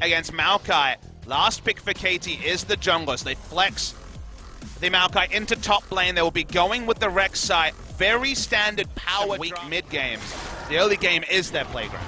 against Maokai. Last pick for KT is the junglers. They flex the Maokai into top lane. They will be going with the Rex side. Very standard power weak mid games. The early game is their playground.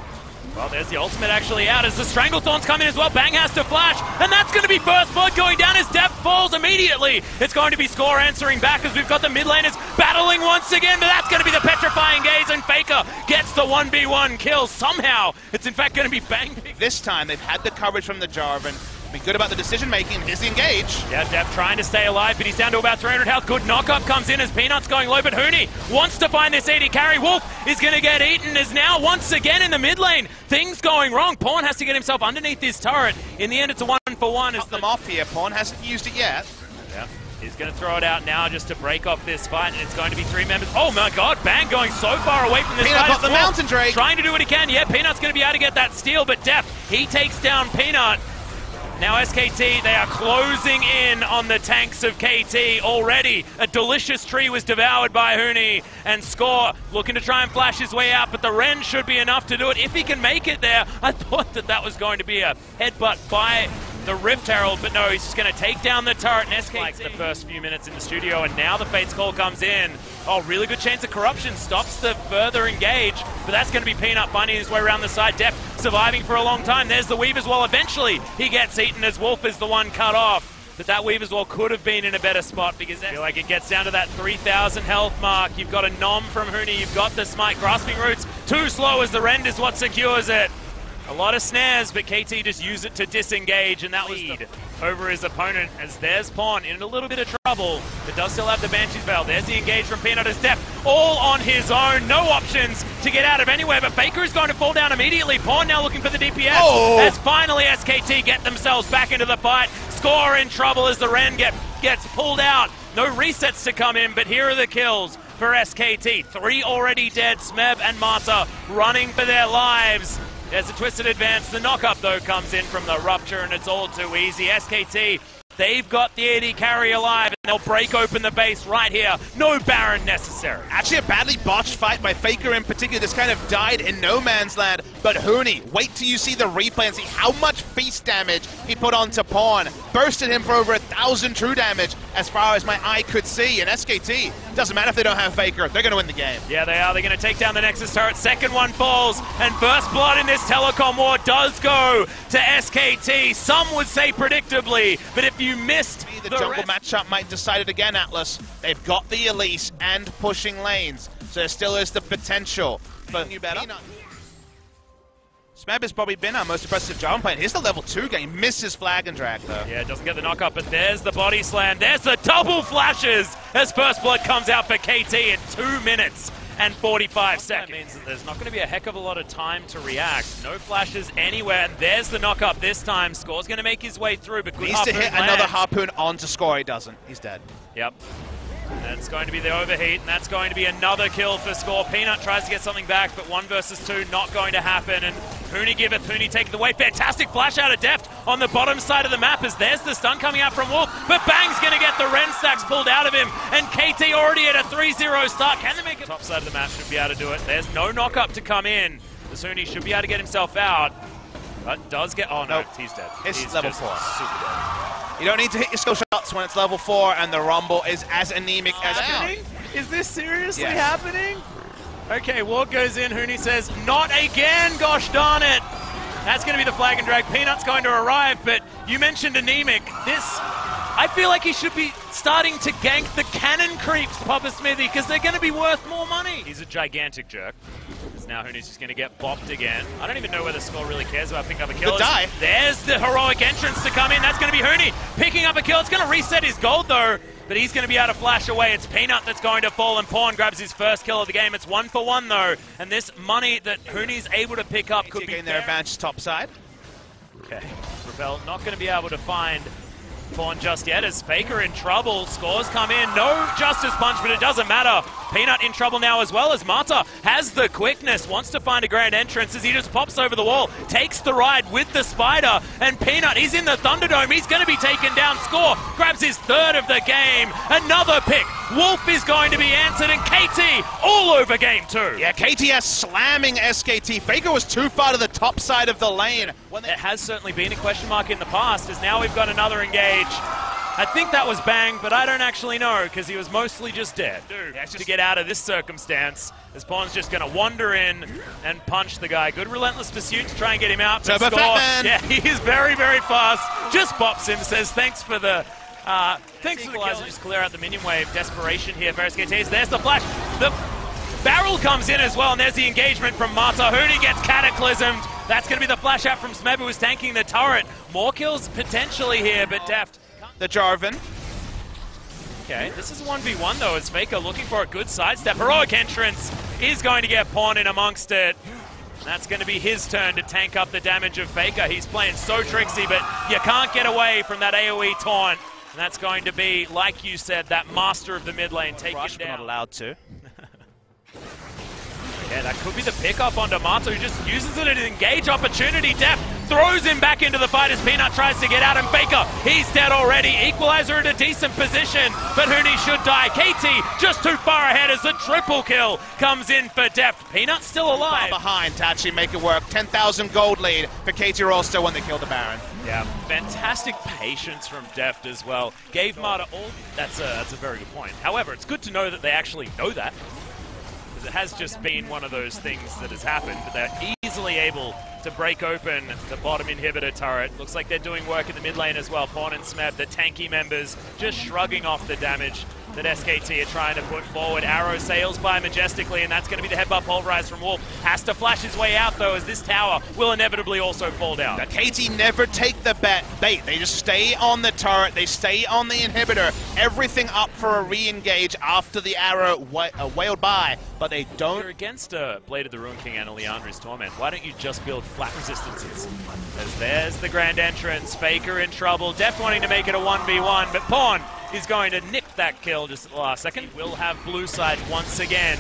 Well, there's the ultimate actually out as the Stranglethorns come in as well. Bang has to flash, and that's going to be first blood going down as Depth falls immediately. It's going to be Score answering back as we've got the mid laners battling once again, but that's going to be the Petrifying Gaze, and Faker gets the 1v1 kill. Somehow, it's in fact going to be Bang. This time, they've had the coverage from the Jarvan. Been good about the decision-making, and is engaged. Yeah, Depth trying to stay alive, but he's down to about 300 health. Good knock-up comes in as Peanut's going low, but Huni wants to find this AD carry. Wolf is going to get eaten, is now once again in the mid lane. Things going wrong. Pawn has to get himself underneath this turret. In the end, it's a 1-for-1. Cut them off here. Pawn hasn't used it yet. Yeah, he's going to throw it out now just to break off this fight, and it's going to be 3 members. Oh my god, Bang going so far away from this Peanut fight. got the Mountain Drake. Trying to do what he can. Yeah, Peanut's going to be able to get that steal, but Depth, he takes down Peanut. Now SKT, they are closing in on the tanks of KT already. A delicious tree was devoured by Huni, and Score looking to try and flash his way out, but the Ren should be enough to do it if he can make it there. I thought that that was going to be a headbutt by the Rift Herald, but no, he's just going to take down the turret, and SKT like the first few minutes in the studio, and now the Fate's Call comes in. Oh, really good chance of corruption, stops the further engage, but that's going to be Peanut finding his way around the side. Depth surviving for a long time. There's the Weaver's Wall. Eventually, he gets eaten as Wolf is the one cut off. But that Weaver's Wall could have been in a better spot because I feel like it gets down to that 3,000 health mark. You've got a Nom from Huni, you've got the Smite. Grasping Roots, too slow as the Rend is what secures it. A lot of snares, but KT just use it to disengage, and that was lead over his opponent as there's Pawn in a little bit of trouble, but does still have the Banshee's Veil. There's the engage from Peanut as Depth, all on his own, no options to get out of anywhere, but Faker is going to fall down immediately. Pawn now looking for the DPS, as finally SKT get themselves back into the fight. Score in trouble as the Ren gets pulled out. No resets to come in, but here are the kills for SKT. 3 already dead, Smeb and Marta running for their lives. There's a twisted advance. The knock-up, though, comes in from the Rupture, and it's all too easy. SKT, they've got the AD carry alive, and they'll break open the base right here. No Baron necessary. Actually, a badly botched fight by Faker in particular. This kind of died in no man's land. But Huni, wait till you see the replay and see how much feast damage he put onto Pawn. Bursted him for over 1,000 true damage as far as my eye could see. And SKT, doesn't matter if they don't have Faker, they're going to win the game. Yeah, they are. They're going to take down the Nexus turret. Second one falls, and first blood in this Telecom war does go to SKT. Some would say predictably, but if you missed the jungle matchup might decide it again, Atlas. They've got the Elise and pushing lanes, so there still is the potential. But you better. Smeb has probably been our most impressive Jarvan player. Here's the level 2 game. Misses Flag and Drag, though. Yeah, doesn't get the knock-up, but there's the body slam. There's the double flashes as First Blood comes out for KT in 2 minutes and 45 seconds. That means that there's not going to be a heck of a lot of time to react. No flashes anywhere, and there's the knock-up this time. Score's going to make his way through, but good needs to hit lands. Another Harpoon onto Score. He doesn't. He's dead. Yep. That's going to be the overheat, and that's going to be another kill for Score. Peanut tries to get something back, but 1 versus 2 not going to happen, and Huni giveth. Huni taking the way. Fantastic flash out of Depth on the bottom side of the map as there's the stun coming out from Wolf, but Bang's going to get the Ren stacks pulled out of him, and KT already at a 3-0 start. Can they make it? Top side of the map should be able to do it. There's no knock-up to come in. The Huni should be able to get himself out, but does get... Oh, no, he's dead. He's level 4. Super dead. You don't need to hit your skill shots when it's level 4 and the Rumble is as anemic as happening? Is this seriously happening? Okay, Ward goes in. Huni says, not again, gosh darn it. That's going to be the Flag and Drag. Peanut's going to arrive, but you mentioned anemic. This, I feel like he should be starting to gank the cannon creeps, Papa Smithy, because they're going to be worth more money. He's a gigantic jerk. Now Huni's just going to get bopped again. I don't even know whether Score really cares about picking up a kill. There's the heroic entrance to come in. That's going to be Huni picking up a kill. It's going to reset his gold though, but he's going to be able to flash away. It's Peanut that's going to fall, and Pawn grabs his first kill of the game. It's 1-for-1 though, and this money that Huni's able to pick up could be gain their advantage top side. Okay, Rebel not going to be able to find Pawn just yet as Faker in trouble. Scores come in. No Justice Punch, but it doesn't matter. Peanut in trouble now as well as Marta has the quickness, wants to find a grand entrance as he just pops over the wall, takes the ride with the Spider, and Peanut, he's in the Thunderdome. He's going to be taken down. Score grabs his 3rd of the game. Another pick Wolf is going to be answered, and KT all over game 2. Yeah, KTS slamming SKT. Faker was too far to the top side of the lane. It has certainly been a question mark in the past, as now we've got another engage. I think that was Bang, but I don't actually know, because he was mostly just dead. To get out of this circumstance, as Pawn's just going to wander in and punch the guy. Good relentless pursuit to try and get him out. But Turbo Fatman. Yeah, he is very, very fast. Just bops him, says thanks for the... thanks for the kill. Just clear out the minion wave. Desperation here for SKTs. There's the flash. The barrel comes in as well, and there's the engagement from Mata. Huni gets cataclysmed. That's going to be the flash out from Smeb, who is tanking the turret. More kills potentially here, but Deft. The Jarvan. Okay, this is a 1v1 though, as Faker looking for a good sidestep. Heroic entrance is going to get Pawn in amongst it. And that's going to be his turn to tank up the damage of Faker. He's playing so tricksy, but you can't get away from that AoE taunt. And that's going to be, like you said, that master of the mid lane taking Rush, down. not allowed to. Yeah, that could be the pickup onto Mata, who just uses it as an engage opportunity. Deft throws him back into the fight as Peanut tries to get out, and Faker, he's dead already. Equalizer in a decent position, but Huni should die. KT just too far ahead as the triple kill comes in for Deft. Peanut still alive. Far behind to actually make it work. 10,000 gold lead for KT Rolster when they kill the Baron. Yeah, fantastic patience from Deft as well. Gave Mata all... That's a very good point. However, it's good to know that they actually know that. It has just been one of those things that has happened, but they're easily able to break open the bottom inhibitor turret. Looks like they're doing work in the mid lane as well. Pawn and Smeb, the tanky members, just shrugging off the damage that SKT are trying to put forward. Arrow sails by majestically, and that's going to be the headbutt pulverize from Wolf. Has to flash his way out, though, as this tower will inevitably also fall down. Now, KT never take the bait. They just stay on the turret. They stay on the inhibitor. Everything up for a re-engage after the arrow wailed by, but they don't. You're against Blade of the Ruin King and Leandra's Torment. Why don't you just build flat resistances? As there's the grand entrance. Faker in trouble. Deft wanting to make it a 1v1, but Pawn is going to nip that kill just at the last second. We'll have blue side once again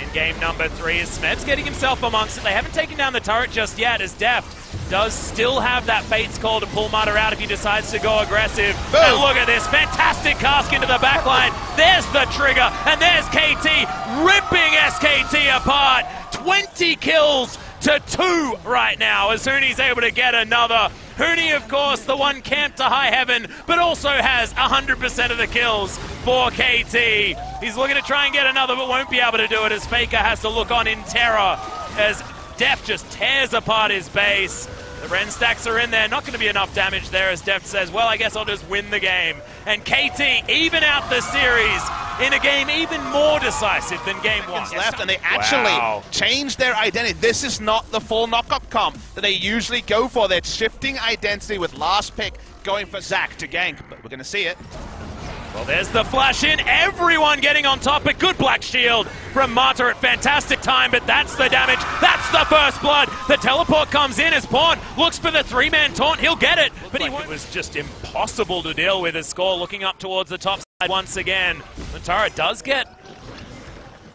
in game number 3 as Smeb's getting himself amongst it. They haven't taken down the turret just yet, as Deft does still have that Fate's Call to pull Mata out if he decides to go aggressive. Boom. And look at this, fantastic cast into the backline. There's the trigger, and there's KT ripping SKT apart. 20 kills to 2 right now, as Huni's able to get another. Huni, of course, the one camped to high heaven, but also has 100% of the kills for KT. He's looking to try and get another, but won't be able to do it, as Faker has to look on in terror as Deft just tears apart his base. The Ren stacks are in there, not going to be enough damage there, as Deft says, well, I guess I'll just win the game. And KT even out the series in a game even more decisive than game 1. Left, and they actually changed their identity. This is not the full knockup comp that they usually go for. They're shifting identity with last pick going for Zac to gank, but we're going to see it. Well, there's the flash in. Everyone getting on top. A good black shield from Mata at fantastic time, but that's the damage. That's the first blood. The teleport comes in as Pawn looks for the 3-man taunt. He'll get it, but it was just impossible to deal with. His score looking up towards the top side once again. The turret does get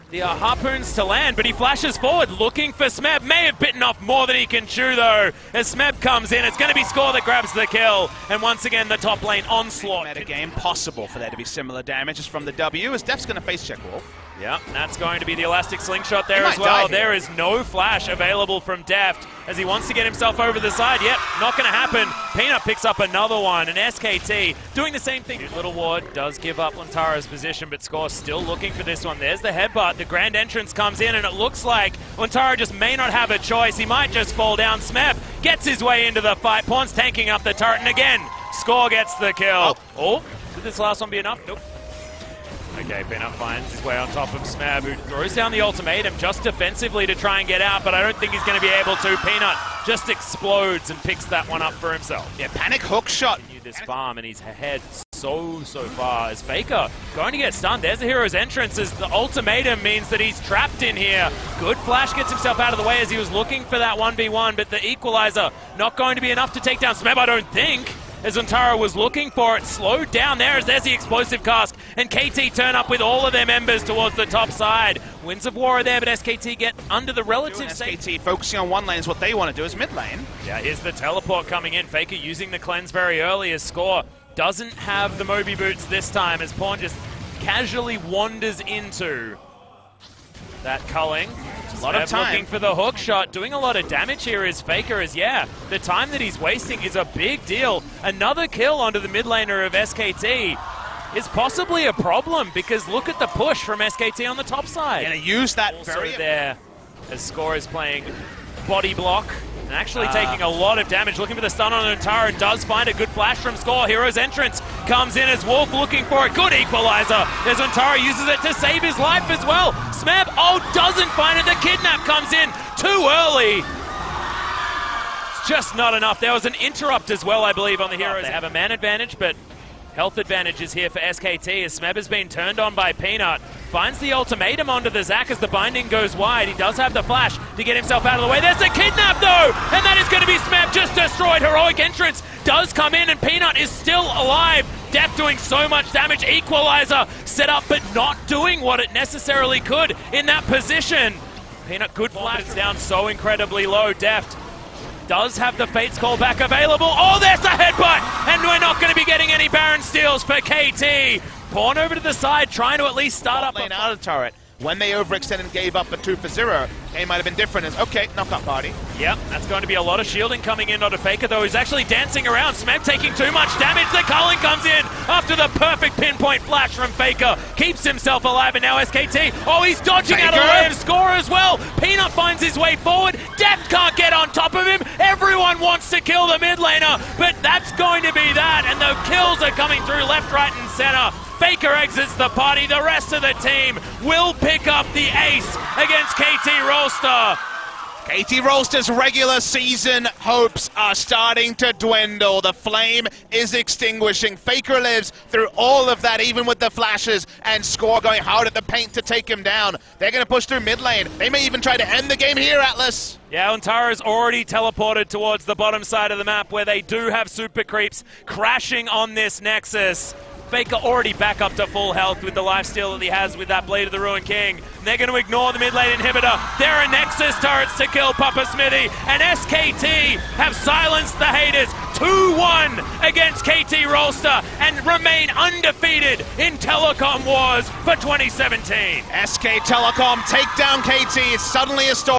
the harpoons to land, but he flashes forward looking for Smeb. May have bitten off more than he can chew, though. As Smeb comes in, it's going to be Score that grabs the kill. And once again, the top lane onslaught. Meta game possible for there to be similar damages from the W, as Deft's going to face check Wolf. Yeah, and that's going to be the elastic slingshot there as well. There is no flash available from Deft as he wants to get himself over the side. Yep, not going to happen. Peanut picks up another one, and SKT doing the same thing. Little Ward does give up Lantara's position, but Score still looking for this one. There's the headbutt. The grand entrance comes in, and it looks like Lantara just may not have a choice. He might just fall down. Smeb gets his way into the fight. Pawn's tanking up the turret, and again, Score gets the kill. Oh, did this last one be enough? Nope. Okay, Peanut finds his way on top of Smeb, who throws down the ultimatum just defensively to try and get out, but I don't think he's going to be able to. Peanut just explodes and picks that one up for himself. Yeah, panic hook shot. This farm, and he's ahead so far as Faker going to get stunned. There's the hero's entrance as the ultimatum means that he's trapped in here. Good flash gets himself out of the way as he was looking for that 1v1, but the equalizer not going to be enough to take down Smeb, I don't think. As Ontara was looking for it, slowed down there as there's the explosive cast, and KT turn up with all of their members towards the top side. Winds of War are there, but SKT get under the relative SKT focusing on one lane is what they want to do, is mid lane. Yeah, here's the teleport coming in. Faker using the cleanse very early as Score doesn't have the Moby boots this time as Pawn just casually wanders into that culling. A lot of time. Looking for the hook shot, doing a lot of damage here is Faker, as the time that he's wasting is a big deal. Another kill onto the mid laner of SKT is possibly a problem, because look at the push from SKT on the top side. Gonna use that also very there, as Score is playing body block and actually taking a lot of damage. Looking for the stun on Antara, does find a good flash from Score. Hero's entrance comes in as Wolf looking for a good equalizer as Antara uses it to save his life as well. Smeb, doesn't find it. The kidnap comes in too early. It's just not enough. There was an interrupt as well, I believe, on the heroes. They have a man advantage, but health advantage is here for SKT as Smeb has been turned on by Peanut. Finds the ultimatum onto the Zac as the binding goes wide. He does have the flash to get himself out of the way. There's the kidnap though! And that is going to be Smeb, just destroyed. Heroic entrance does come in and Peanut is still alive. Def doing so much damage. Equalizer set up but not doing what it necessarily could in that position. Peanut, good flash. It's down so incredibly low. Deft does have the Fates call back available. There's the headbutt! And we're not going to be getting any Baron steals for KT. Pawn over to the side, trying to at least start up lane out of turret. When they overextended and gave up a 2 for 0, game might have been different. Okay, knockout party. Yep, that's going to be a lot of shielding coming in onto Faker, though he's actually dancing around. Smeb taking too much damage. The culling comes in after the perfect pinpoint flash from Faker. Keeps himself alive, and now SKT. He's dodging out of the way of Score as well. Peanut finds his way forward. Deft can't get on top of him. Everyone wants to kill the mid laner, but that's going to be that, and the kills are coming through left, right, and center. Faker exits the party. The rest of the team will pick up the ace against KT Rolster. KT Rolster's regular season hopes are starting to dwindle. The flame is extinguishing. Faker lives through all of that, even with the flashes, and Score going hard at the paint to take him down. They're going to push through mid lane. They may even try to end the game here, Atlas. Yeah, Antara's already teleported towards the bottom side of the map where they do have super creeps crashing on this Nexus. Faker already back up to full health with the lifesteal that he has with that Blade of the Ruined King. They're going to ignore the mid lane inhibitor. There are Nexus turrets to kill Papa Smithy, and SKT have silenced the haters 2-1 against KT Rolster and remain undefeated in Telecom Wars for 2017. SK Telecom take down KT. It's suddenly a story.